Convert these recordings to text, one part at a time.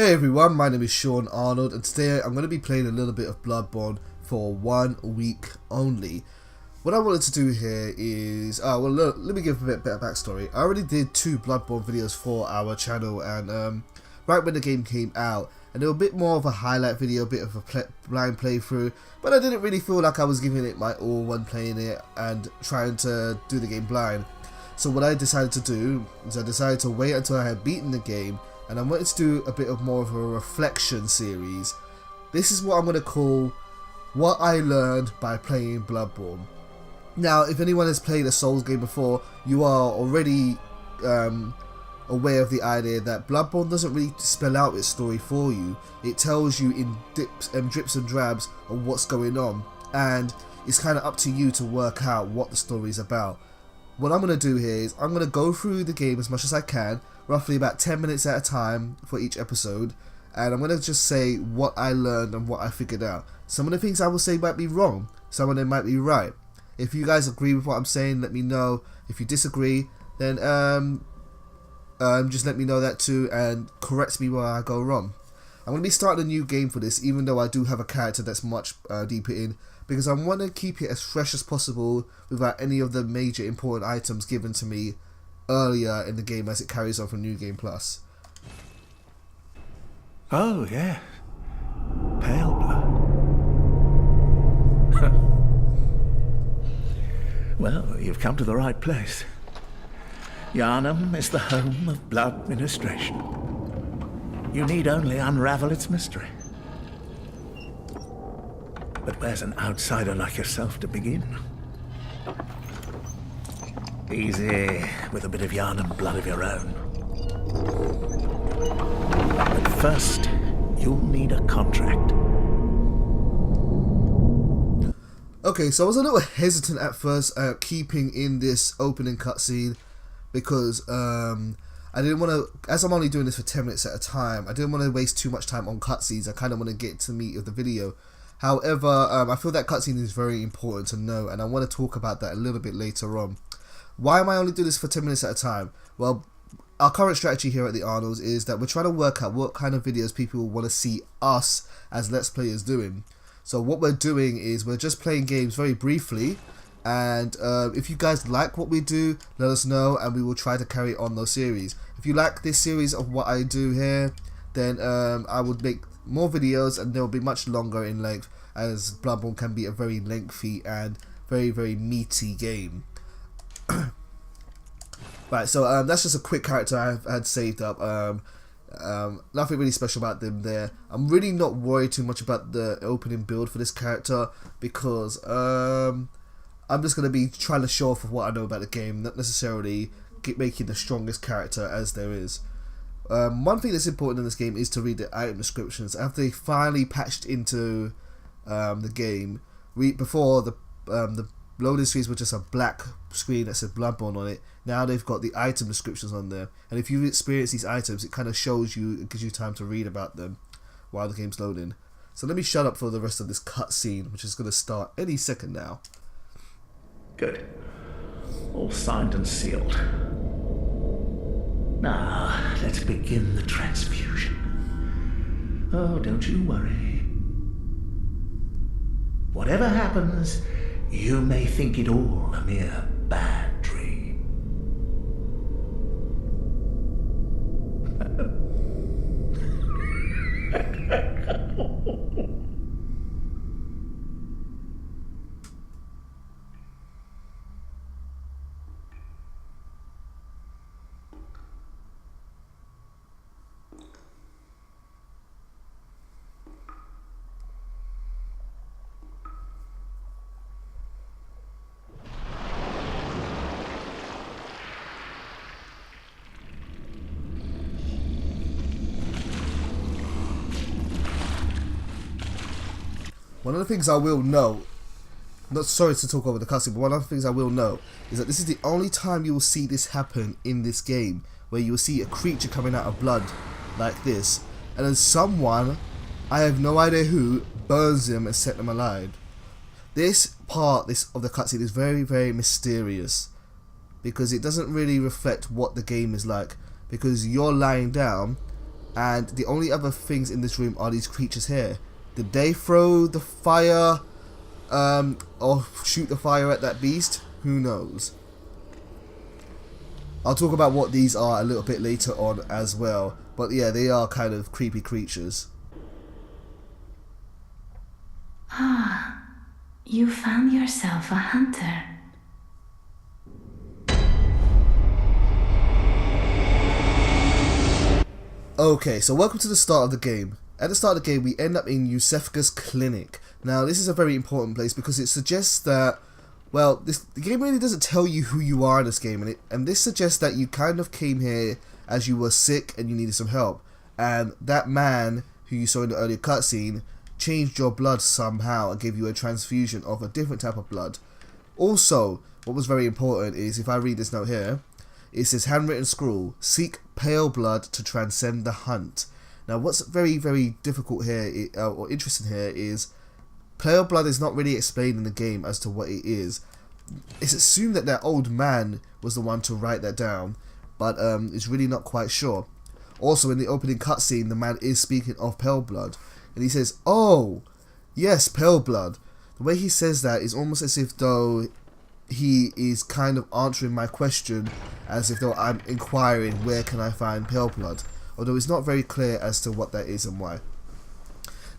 Hey everyone, my name is Sean Arnold, and today I'm going to be playing a little bit of Bloodborne for 1 week only. What I wanted to do here is, let me give a bit of backstory. I already did 2 Bloodborne videos for our channel, and right when the game came out, and they were a bit more of a highlight video, a bit of a blind playthrough, but I didn't really feel like I was giving it my all when playing it and trying to do the game blind. So what I decided to do is I decided to wait until I had beaten the game, and I wanted to do a bit of more of a reflection series. This is what I'm going to call what I learned by playing Bloodborne. Now, if anyone has played a Souls game before, you are already aware of the idea that Bloodborne doesn't really spell out its story for you. It tells you in drips and drabs of what's going on, and it's kind of up to you to work out what the story is about. What I'm going to do here is I'm going to go through the game as much as I can, roughly about 10 minutes at a time for each episode, and I'm going to just say what I learned and what I figured out. Some of the things I will say might be wrong, some of them might be right. If you guys agree with what I'm saying, let me know. If you disagree, then just let me know that too and correct me where I go wrong. I'm going to be starting a new game for this, even though I do have a character that's much deeper in, because I want to keep it as fresh as possible without any of the major important items given to me earlier in the game as it carries on from New Game Plus. Oh, yeah. Paleblood. Well, you've come to the right place. Yharnam is the home of blood ministration. You need only unravel its mystery. But where's an outsider like yourself to begin? Easy, with a bit of Yharnam blood of your own. But first, you'll need a contract. Okay, so I was a little hesitant at first keeping in this opening cutscene because I didn't want to, as I'm only doing this for 10 minutes at a time, I didn't want to waste too much time on cutscenes. I kind of want to get to the meat of the video. However, I feel that cutscene is very important to know, and I want to talk about that a little bit later on. Why am I only doing this for 10 minutes at a time? Well, our current strategy here at the Arnolds is that we're trying to work out what kind of videos people want to see us as Let's Players doing. So what we're doing is we're just playing games very briefly, and if you guys like what we do, let us know and we will try to carry on those series. If you like this series of what I do here, then I would make more videos and they'll be much longer in length, as Bloodborne can be a very lengthy and very meaty game. Right, so that's just a quick character I've had saved up. Nothing really special about them there. I'm really not worried too much about the opening build for this character because I'm just going to be trying to show off of what I know about the game, not necessarily making the strongest character as there is. One thing that's important in this game is to read the item descriptions. After they finally patched into the game, before the loading screens were just a black screen that said Bloodborne on it. Now they've got the item descriptions on there, and if you experience these items, it kind of shows you, it gives you time to read about them while the game's loading. So let me shut up for the rest of this cutscene, which is going to start any second now. Good. All signed and sealed. Now, let's begin the transfusion. Oh, don't you worry. Whatever happens, you may think it all a mere bad dream. One of the things I will know, not sorry to talk over the cutscene, but one of the things I will know is that this is the only time you will see this happen in this game, where you will see a creature coming out of blood like this, and then someone, I have no idea who, burns them and set them alive. This part of the cutscene is very mysterious, because it doesn't really reflect what the game is like, because you're lying down and the only other things in this room are these creatures here. Did they throw the fire or shoot the fire at that beast? Who knows? I'll talk about what these are a little bit later on as well, but yeah, they are kind of creepy creatures. Ah, you found yourself a hunter. Okay, so welcome to the start of the game. At the start of the game, we end up in Yusefka's clinic. Now, this is a very important place because it suggests that, well, the game really doesn't tell you who you are in this game, and this suggests that you kind of came here as you were sick and you needed some help. And that man who you saw in the earlier cutscene changed your blood somehow and gave you a transfusion of a different type of blood. Also, what was very important is, if I read this note here, it says, handwritten scroll, seek pale blood to transcend the hunt. Now, what's very, very difficult here, or interesting here, is pale blood is not really explained in the game as to what it is. It's assumed that old man was the one to write that down, but it's really not quite sure. Also, in the opening cutscene, the man is speaking of pale blood, and he says, "Oh, yes, pale blood." The way he says that is almost as if though he is kind of answering my question, as if though I'm inquiring where can I find pale blood, although it's not very clear as to what that is and why.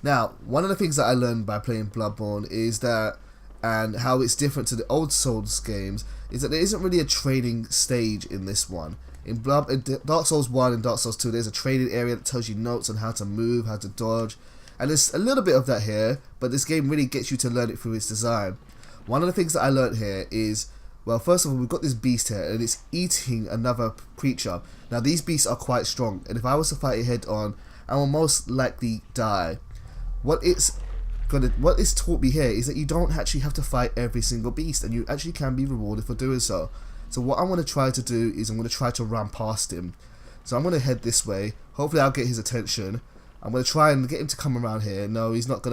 Now, one of the things that I learned by playing Bloodborne is that, and how it's different to the old Souls games, is that there isn't really a training stage in this one. In Dark Souls 1 and Dark Souls 2, there's a training area that tells you notes on how to move, how to dodge, and there's a little bit of that here, but this game really gets you to learn it through its design. One of the things that I learned here is, well, first of all, we've got this beast here, and it's eating another creature. Now, these beasts are quite strong, and if I was to fight it head on, I will most likely die. What it's taught me here is that you don't actually have to fight every single beast, and you actually can be rewarded for doing so. So what I'm going to try to do is I'm going to try to run past him. So I'm going to head this way. Hopefully I'll get his attention. I'm going to try and get him to come around here. No, he's not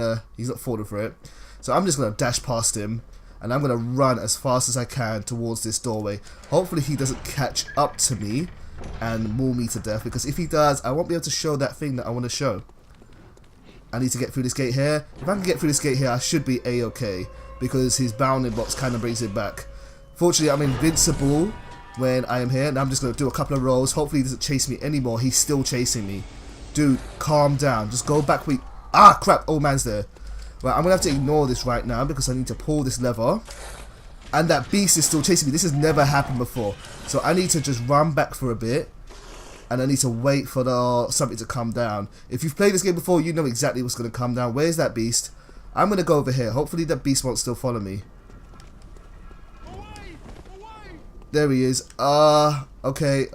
falling for it. So I'm just going to dash past him, and I'm going to run as fast as I can towards this doorway. Hopefully he doesn't catch up to me and maul me to death, because if he does, I won't be able to show that thing that I want to show. I need to get through this gate here. If I can get through this gate here, I should be a-okay, because his bounding box kind of brings it back. Fortunately, I'm invincible when I am here, and I'm just going to do a couple of rolls. Hopefully he doesn't chase me anymore. He's still chasing me. Dude, calm down. Just go back. Ah, crap. Old man's there. Right, I'm going to have to ignore this right now because I need to pull this lever. And that beast is still chasing me. This has never happened before. So I need to just run back for a bit. And I need to wait for something to come down. If you've played this game before, you know exactly what's going to come down. Where's that beast? I'm going to go over here. Hopefully that beast won't still follow me. There he is. Okay.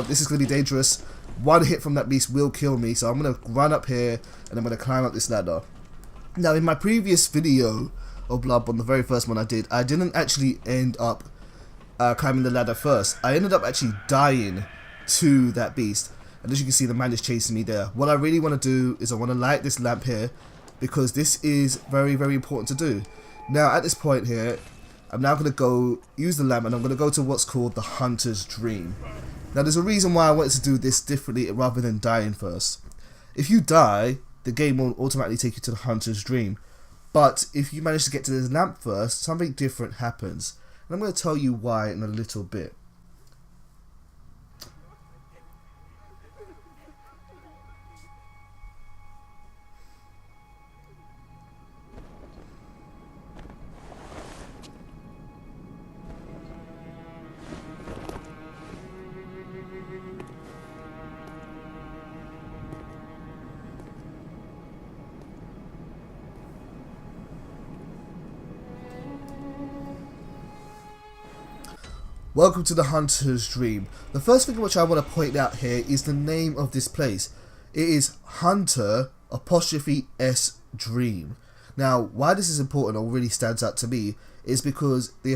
This is going to be dangerous. One hit from that beast will kill me. So I'm going to run up here and I'm going to climb up this ladder. Now, in my previous video of Bloodborne, the very first one I didn't actually end up climbing the ladder first. I ended up actually dying to that beast. And as you can see, the man is chasing me there. What I really want to do is I want to light this lamp here, because this is very, very important to do. Now, at this point here, I'm now going to go use the lamp, and I'm going to go to what's called the Hunter's Dream. Now, there's a reason why I wanted to do this differently rather than dying first. If you die, the game will automatically take you to the Hunter's Dream. But if you manage to get to this lamp first, something different happens. And I'm going to tell you why in a little bit. Welcome to the Hunter's Dream. The first thing which I want to point out here is the name of this place. It is Hunter '(S) Dream. Now, why this is important or really stands out to me is because the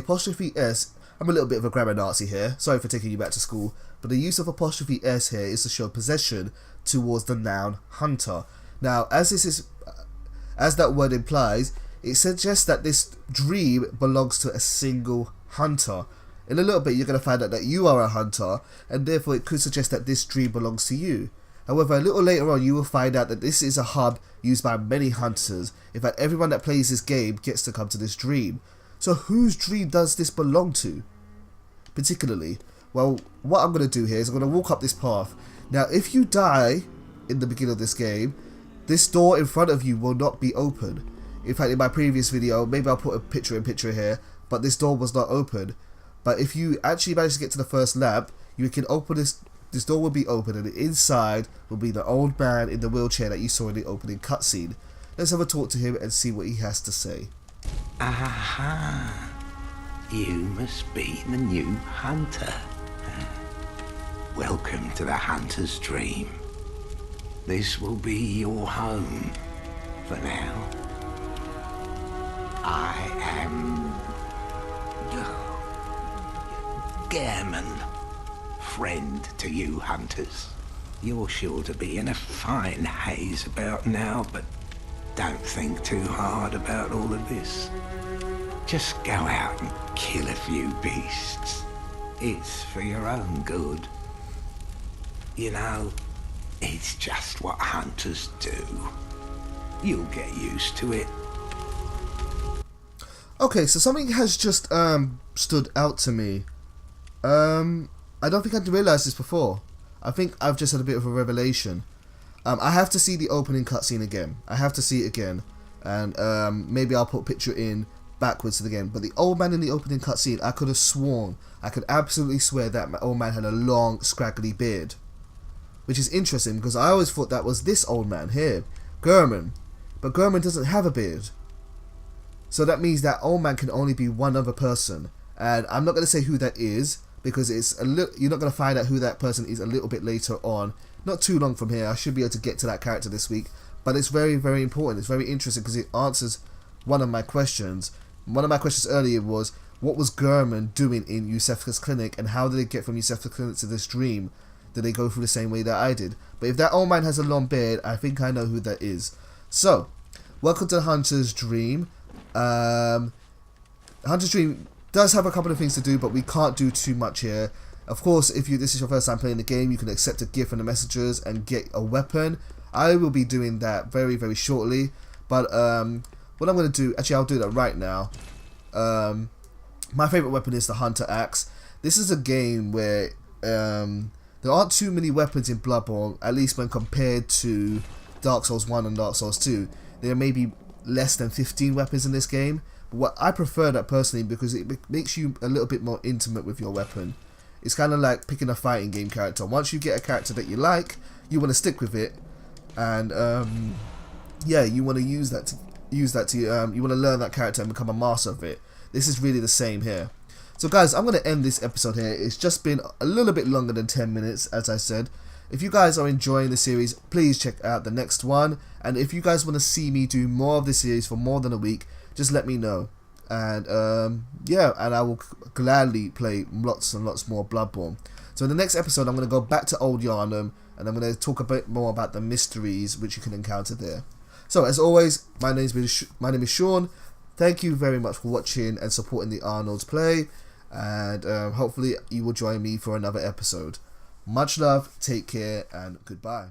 '(S), I'm a little bit of a grammar Nazi here, sorry for taking you back to school, but the use of '(S) here is to show possession towards the noun hunter. Now, as that word implies, it suggests that this dream belongs to a single hunter. In a little bit, you're going to find out that you are a hunter, and therefore it could suggest that this dream belongs to you. However, a little later on you will find out that this is a hub used by many hunters. In fact, everyone that plays this game gets to come to this dream. So whose dream does this belong to? Particularly, well, what I'm going to do here is I'm going to walk up this path. Now, if you die in the beginning of this game, this door in front of you will not be open. In fact, in my previous video, maybe I'll put a picture here, but this door was not open. But if you actually manage to get to the first lamp, you can open this door will be open, and inside will be the old man in the wheelchair that you saw in the opening cutscene. Let's have a talk to him and see what he has to say. Aha! You must be the new hunter. Welcome to the hunter's dream. This will be your home for now. I am Gairman, friend to you hunters. You're sure to be in a fine haze about now, but don't think too hard about all of this. Just go out and kill a few beasts. It's for your own good. You know, it's just what hunters do. You'll get used to it. Okay, so something has just stood out to me. I don't think I'd realised this before. I think I've just had a bit of a revelation. I have to see the opening cutscene again. I have to see it again. And maybe I'll put a picture in backwards again. But the old man in the opening cutscene, I could have sworn, I could absolutely swear that my old man had a long, scraggly beard. Which is interesting because I always thought that was this old man here, Gehrman. But Gehrman doesn't have a beard. So that means that old man can only be one other person. And I'm not going to say who that is, because it's you're not going to find out who that person is a little bit later on. Not too long from here. I should be able to get to that character this week. But it's very, very important. It's very interesting because it answers one of my questions. One of my questions earlier was, what was Gehrman doing in Yusefka's clinic, and how did they get from Yusefka's clinic to this dream? Did they go through the same way that I did? But if that old man has a long beard, I think I know who that is. So, welcome to the Hunter's Dream. Hunter's Dream does have a couple of things to do, but we can't do too much here. Of course, if this is your first time playing the game, you can accept a gift from the messengers and get a weapon. I will be doing that very, very shortly. But what I'm going to do, actually I'll do that right now. My favourite weapon is the Hunter Axe. This is a game where there aren't too many weapons in Bloodborne, at least when compared to Dark Souls 1 and Dark Souls 2. There may be less than 15 weapons in this game. But I prefer that personally because it makes you a little bit more intimate with your weapon. It's kind of like picking a fighting game character. Once you get a character that you like, you want to stick with it, and yeah, you want to use that to you want to learn that character and become a master of it. This is really the same here. So guys, I'm going to end this episode here. It's just been a little bit longer than 10 minutes, as I said. If you guys are enjoying the series, please check out the next one. And if you guys want to see me do more of this series for more than a week, just let me know. And yeah, and I will gladly play lots and lots more Bloodborne. So in the next episode, I'm going to go back to Old Yharnam, and I'm going to talk a bit more about the mysteries which you can encounter there. So as always, my name is Sean. Thank you very much for watching and supporting the Arnolds play, and hopefully you will join me for another episode. Much love, take care, and goodbye.